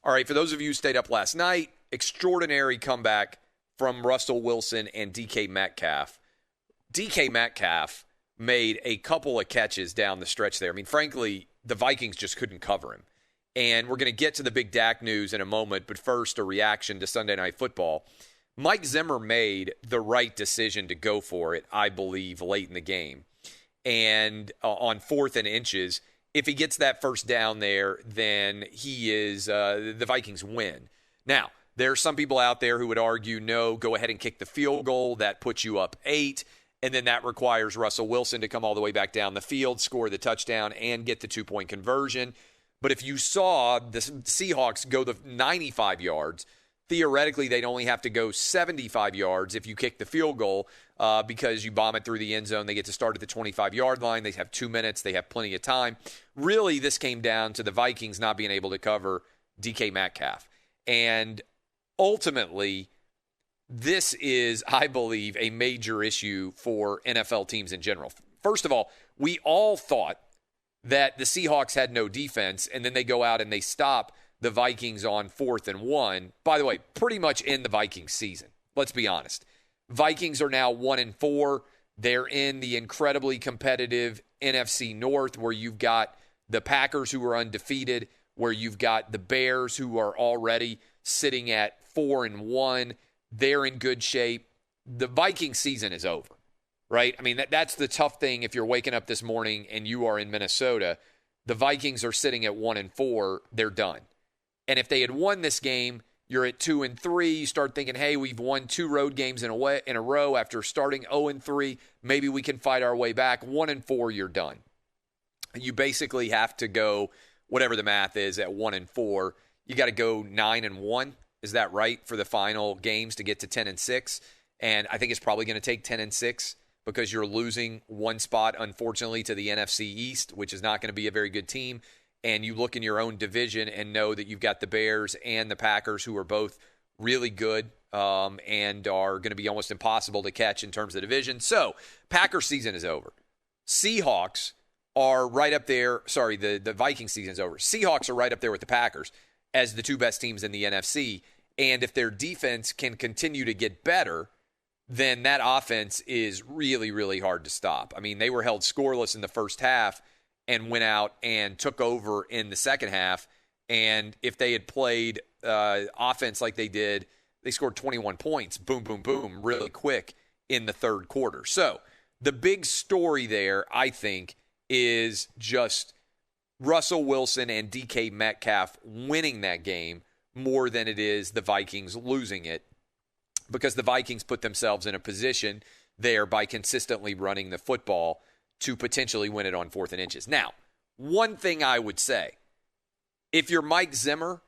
All right, for those of you who stayed up last night, extraordinary comeback from Russell Wilson and DK Metcalf. DK Metcalf made a couple of catches down the stretch there. I mean, frankly, the Vikings just couldn't cover him. And we're going to get to the big Dak news in a moment, but first, a reaction to Sunday Night Football. Mike Zimmer made the right decision to go for it, I believe, late in the game. And on 4th and inches, if he gets that first down there, then the Vikings win. Now, there are some people out there who would argue, no, go ahead and kick the field goal. That puts you up 8. And then that requires Russell Wilson to come all the way back down the field, score the touchdown, and get the 2-point conversion. But if you saw the Seahawks go the 95 yards, theoretically they'd only have to go 75 yards if you kick the field goal because you bomb it through the end zone. They get to start at the 25-yard line. They have 2 minutes. They have plenty of time. Really, this came down to the Vikings not being able to cover DK Metcalf. And ultimately, this is, I believe, a major issue for NFL teams in general. First of all, we all thought that the Seahawks had no defense, and then they go out and they stop the Vikings on 4th and 1. By the way, pretty much in the Vikings season. Let's be honest. Vikings are now 1-4. They're in the incredibly competitive NFC North, where you've got the Packers, who are undefeated, where you've got the Bears, who are already sitting at 4-1. They're in good shape. The Viking season is over, right? I mean, that's the tough thing if you're waking up this morning and you are in Minnesota. The Vikings are sitting at 1-4. They're done. And if they had won this game, you're at 2-3. You start thinking, hey, we've won 2 road games in a row after starting 0-3. Maybe we can fight our way back. 1-4, you're done. You basically have to go, whatever the math is, at 1-4. You got to go 9-1. Is that right, for the final games to get to 10-6? And I think it's probably going to take 10-6 because you're losing one spot, unfortunately, to the NFC East, which is not going to be a very good team. And you look in your own division and know that you've got the Bears and the Packers, who are both really good and are going to be almost impossible to catch in terms of division. So Packers season is over. Seahawks are right up there. Sorry, the Viking season is over. Seahawks are right up there with the Packers as the 2 best teams in the NFC. And if their defense can continue to get better, then that offense is really, really hard to stop. I mean, they were held scoreless in the first half and went out and took over in the second half. And if they had played offense like they did, they scored 21 points, boom, boom, boom, really quick in the third quarter. So the big story there, I think, is just Russell Wilson and DK Metcalf winning that game more than it is the Vikings losing it, because the Vikings put themselves in a position there by consistently running the football to potentially win it on 4th and inches. Now, one thing I would say, if you're Mike Zimmer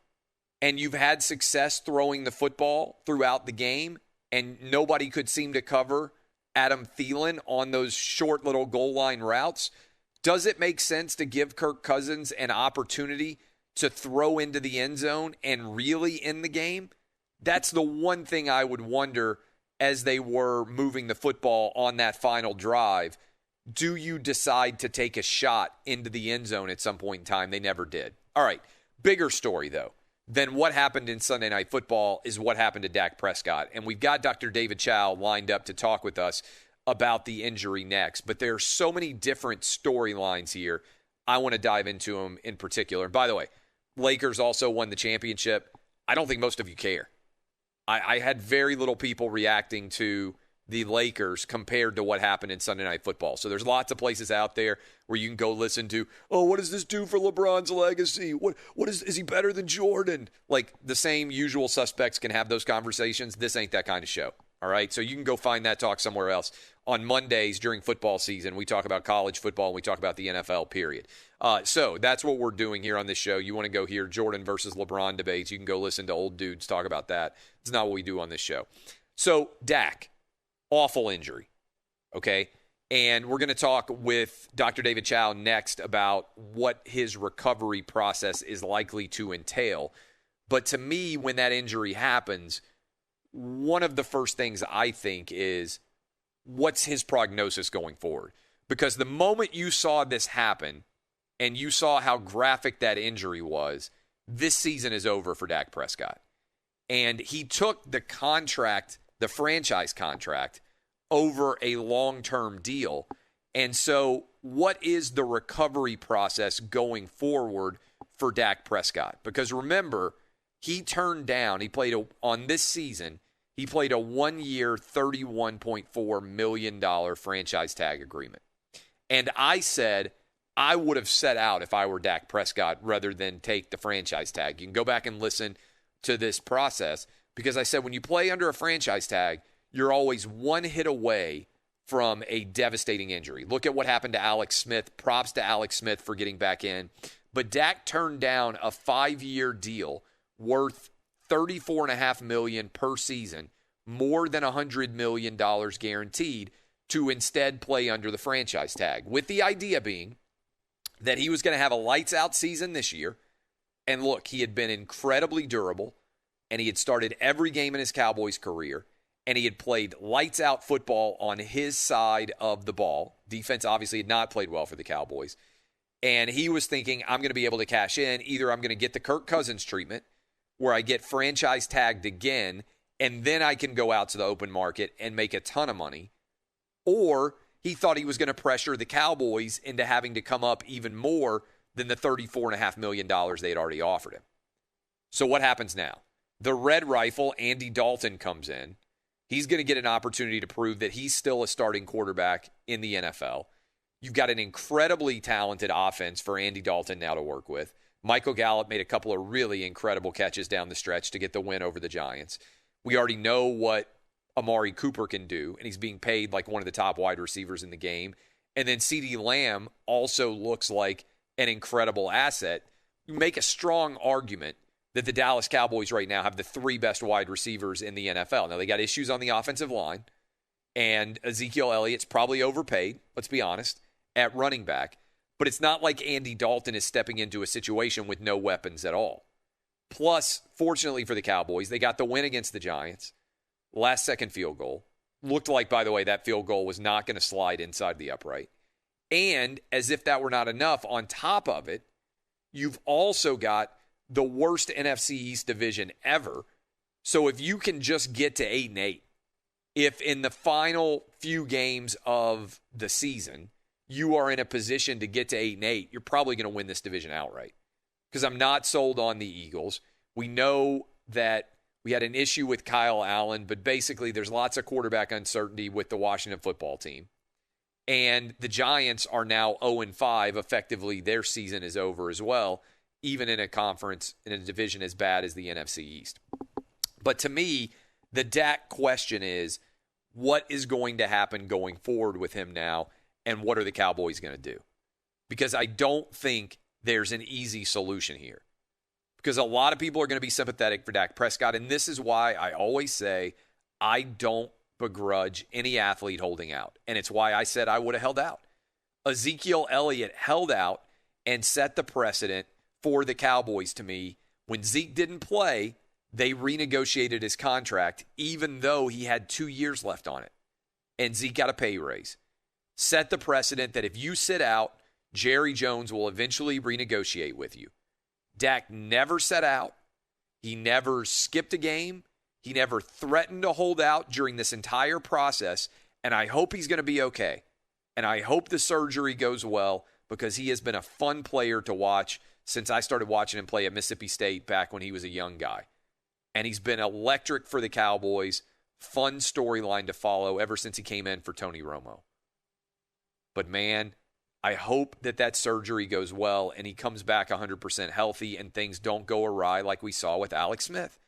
and you've had success throwing the football throughout the game and nobody could seem to cover Adam Thielen on those short little goal line routes, does it make sense to give Kirk Cousins an opportunity to throw into the end zone and really end the game? That's the one thing I would wonder as they were moving the football on that final drive. Do you decide to take a shot into the end zone at some point in time? They never did. All right, bigger story, though, than what happened in Sunday Night Football is what happened to Dak Prescott. And we've got Dr. David Chow lined up to talk with us about the injury next. But there are so many different storylines here. I want to dive into them in particular. And by the way, Lakers also won the championship. I don't think most of you care. I had very little people reacting to the Lakers compared to what happened in Sunday Night Football. So there's lots of places out there where you can go listen to, oh, what does this do for LeBron's legacy? What is he better than Jordan? Like, the same usual suspects can have those conversations. This ain't that kind of show. All right, so you can go find that talk somewhere else. On Mondays during football season, we talk about college football and we talk about the NFL, period. So that's what we're doing here on this show. You want to go hear Jordan versus LeBron debates, you can go listen to old dudes talk about that. It's not what we do on this show. So Dak, awful injury, okay? And we're going to talk with Dr. David Chow next about what his recovery process is likely to entail. But to me, when that injury happens, one of the first things I think is, what's his prognosis going forward? Because the moment you saw this happen and you saw how graphic that injury was, this season is over for Dak Prescott. And he took the contract, the franchise contract, over a long-term deal. And so what is the recovery process going forward for Dak Prescott? Because remember, he played on this season, he played a 1-year, $31.4 million franchise tag agreement. And I said I would have set out if I were Dak Prescott rather than take the franchise tag. You can go back and listen to this process because I said when you play under a franchise tag, you're always one hit away from a devastating injury. Look at what happened to Alex Smith. Props to Alex Smith for getting back in. But Dak turned down a 5-year deal worth $34.5 million per season, more than $100 million guaranteed, to instead play under the franchise tag, with the idea being that he was going to have a lights-out season this year. And look, he had been incredibly durable, and he had started every game in his Cowboys career, and he had played lights-out football on his side of the ball. Defense obviously had not played well for the Cowboys. And he was thinking, I'm going to be able to cash in. Either I'm going to get the Kirk Cousins treatment, where I get franchise tagged again, and then I can go out to the open market and make a ton of money. Or he thought he was going to pressure the Cowboys into having to come up even more than the $34.5 million they had already offered him. So what happens now? The red rifle, Andy Dalton, comes in. He's going to get an opportunity to prove that he's still a starting quarterback in the NFL. You've got an incredibly talented offense for Andy Dalton now to work with. Michael Gallup made a couple of really incredible catches down the stretch to get the win over the Giants. We already know what Amari Cooper can do, and he's being paid like one of the top wide receivers in the game. And then CeeDee Lamb also looks like an incredible asset. You make a strong argument that the Dallas Cowboys right now have the 3 best wide receivers in the NFL. Now, they got issues on the offensive line, and Ezekiel Elliott's probably overpaid, let's be honest, at running back. But it's not like Andy Dalton is stepping into a situation with no weapons at all. Plus, fortunately for the Cowboys, they got the win against the Giants. Last-second field goal. Looked like, by the way, that field goal was not going to slide inside the upright. And as if that were not enough, on top of it, you've also got the worst NFC East division ever. So if you can just get to 8-8, if in the final few games of the season you are in a position to get to 8-8, you're probably going to win this division outright. Because I'm not sold on the Eagles. We know that we had an issue with Kyle Allen, but basically there's lots of quarterback uncertainty with the Washington football team. And the Giants are now 0-5. Effectively, their season is over as well, even in a conference, in a division as bad as the NFC East. But to me, the Dak question is, what is going to happen going forward with him now, and what are the Cowboys going to do? Because I don't think there's an easy solution here. Because a lot of people are going to be sympathetic for Dak Prescott, and this is why I always say I don't begrudge any athlete holding out. And it's why I said I would have held out. Ezekiel Elliott held out and set the precedent for the Cowboys to me. When Zeke didn't play, they renegotiated his contract, even though he had 2 years left on it. And Zeke got a pay raise. Set the precedent that if you sit out, Jerry Jones will eventually renegotiate with you. Dak never set out. He never skipped a game. He never threatened to hold out during this entire process. And I hope he's going to be okay. And I hope the surgery goes well, because he has been a fun player to watch since I started watching him play at Mississippi State back when he was a young guy. And he's been electric for the Cowboys. Fun storyline to follow ever since he came in for Tony Romo. But man, I hope that surgery goes well and he comes back 100% healthy and things don't go awry like we saw with Alex Smith.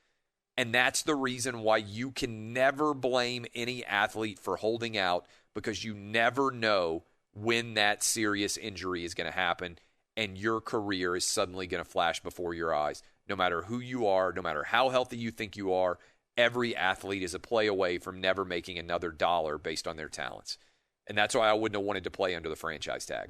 And that's the reason why you can never blame any athlete for holding out, because you never know when that serious injury is going to happen and your career is suddenly going to flash before your eyes. No matter who you are, no matter how healthy you think you are, every athlete is a play away from never making another dollar based on their talents. And that's why I wouldn't have wanted to play under the franchise tag.